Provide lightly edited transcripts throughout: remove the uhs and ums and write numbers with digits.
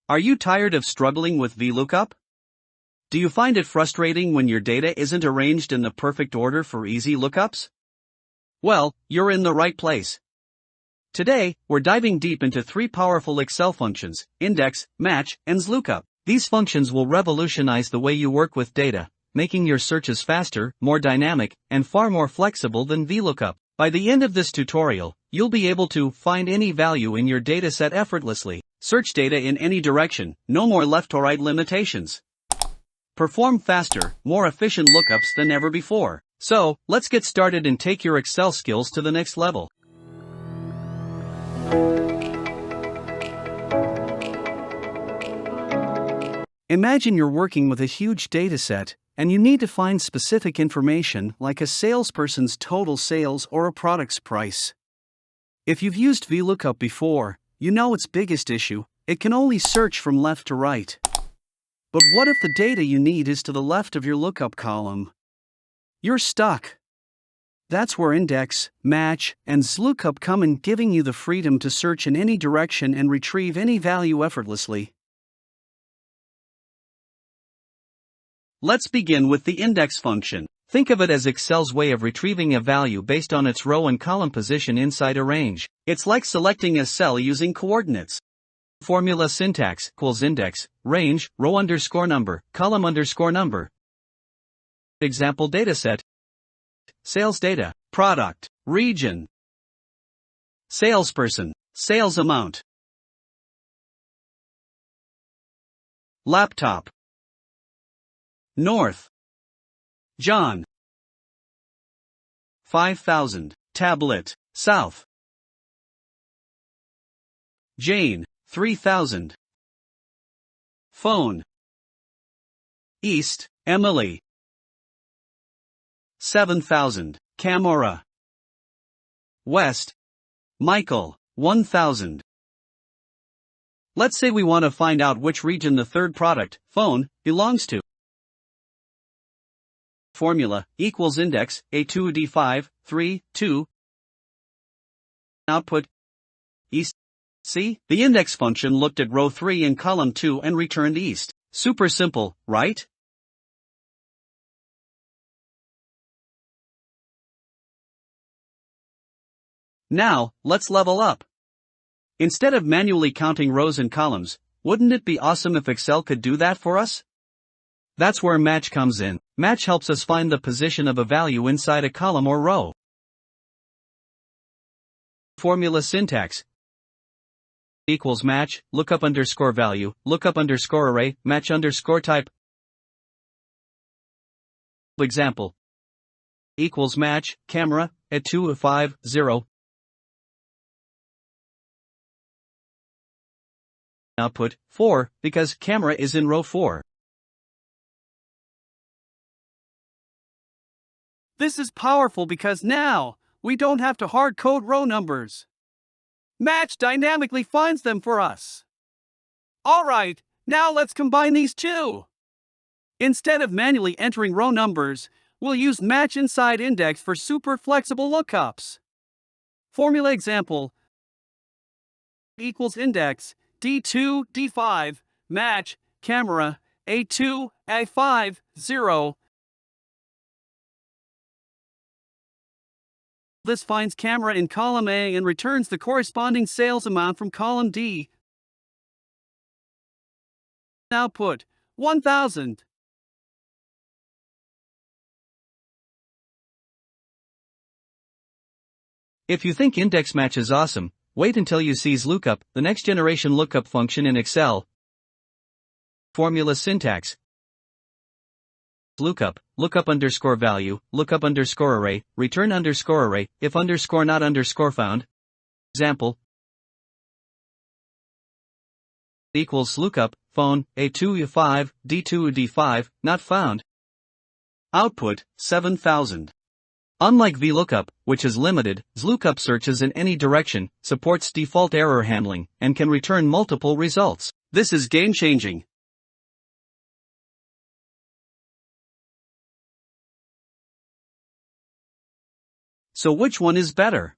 Are you tired of struggling with VLOOKUP? Do you find it frustrating when your data isn't arranged in the perfect order for easy lookups? Well, you're in the right place. Today, we're diving deep into three powerful Excel functions: index, match, and XLOOKUP. These functions will revolutionize the way you work with data, making your searches faster, more dynamic, and far more flexible than VLOOKUP. By the end of this tutorial, you'll be able to find any value in your dataset effortlessly, search data in any direction, no more left or right limitations. Perform faster, more efficient lookups than ever before. So, let's get started and take your Excel skills to the next level. Imagine you're working with a huge dataset, and you need to find specific information like a salesperson's total sales or a product's price. If you've used VLOOKUP before, you know its biggest issue: it can only search from left to right. But what if the data you need is to the left of your lookup column? You're stuck. That's where index, match, and XLOOKUP come in, giving you the freedom to search in any direction and retrieve any value effortlessly. Let's begin with the index function. Think of it as Excel's way of retrieving a value based on its row and column position inside a range. It's like selecting a cell using coordinates. Formula syntax: equals index, range, row underscore number, column underscore number. Example dataset: sales data, product, region, salesperson, sales amount, laptop, north, John, 5,000, tablet, south, Jane, 3,000, phone, east, Emily, 7,000, camera, west, Michael, 1,000. Let's say we want to find out which region the third product, phone, belongs to. Formula equals index A2 D5 3 2. Output east. See, the index function looked at row 3 and column 2 and returned east. Super simple, right? Now, let's level up. Instead of manually counting rows and columns, wouldn't it be awesome if Excel could do that for us? That's where match comes in. Match helps us find the position of a value inside a column or row. Formula syntax equals match, lookup underscore value, lookup underscore array, match underscore type. Example equals match, camera, at 2 5 0. Output 4, because camera is in row 4. This is powerful because now, we don't have to hard code row numbers. Match dynamically finds them for us. Alright, now let's combine these two. Instead of manually entering row numbers, we'll use match inside index for super flexible lookups. Formula example equals index D2 D5 match camera A2 A5 0. This finds camera in column A and returns the corresponding sales amount from column D. Output 1,000. If you think index match is awesome, wait until you see XLOOKUP, the next generation lookup function in Excel. Formula syntax lookup, lookup underscore value, lookup underscore array, return underscore array, if underscore not underscore found. Example equals lookup, phone, A2 5, D2 D5, not found. Output 7,000. Unlike VLOOKUP, which is limited, XLOOKUP searches in any direction, supports default error handling, and can return multiple results. This is game-changing. So which one is better?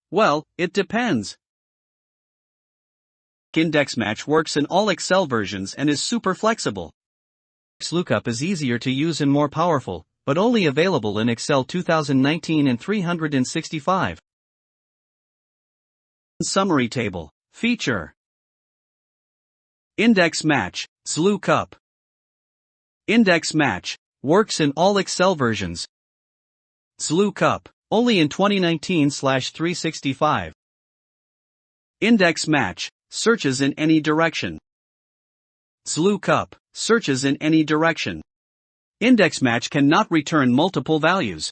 Well, it depends. index match works in all Excel versions and is super flexible. XLOOKUP is easier to use and more powerful, but only available in Excel 2019 and 365. Summary table. Feature. Index match, XLOOKUP. Index match, works in all Excel versions. XLOOKUP, only in 2019/365. Index match, searches in any direction. XLOOKUP, searches in any direction. Index match cannot return multiple values.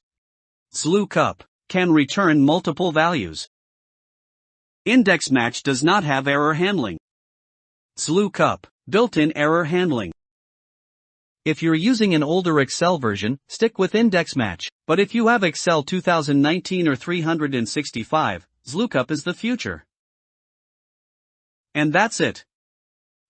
XLOOKUP, can return multiple values. Index match does not have error handling. XLOOKUP, built-in error handling. If you're using an older Excel version, stick with index match, but if you have Excel 2019 or 365, XLOOKUP is the future. And that's it.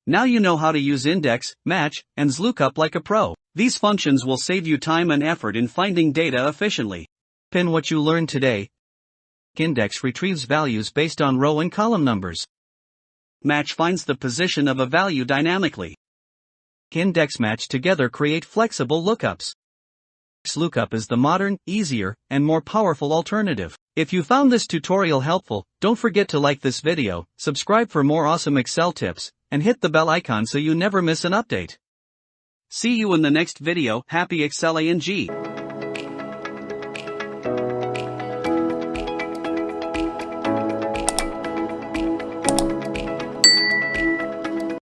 Now you know how to use index, match, and XLOOKUP like a pro. These functions will save you time and effort in finding data efficiently. Pin what you learned today. Index retrieves values based on row and column numbers. Match finds the position of a value dynamically. Index match together create flexible lookups. XLOOKUP is the modern, easier, and more powerful alternative. If you found this tutorial helpful, don't forget to like this video, subscribe for more awesome Excel tips, and hit the bell icon so you never miss an update. See you in the next video. Happy Excelling!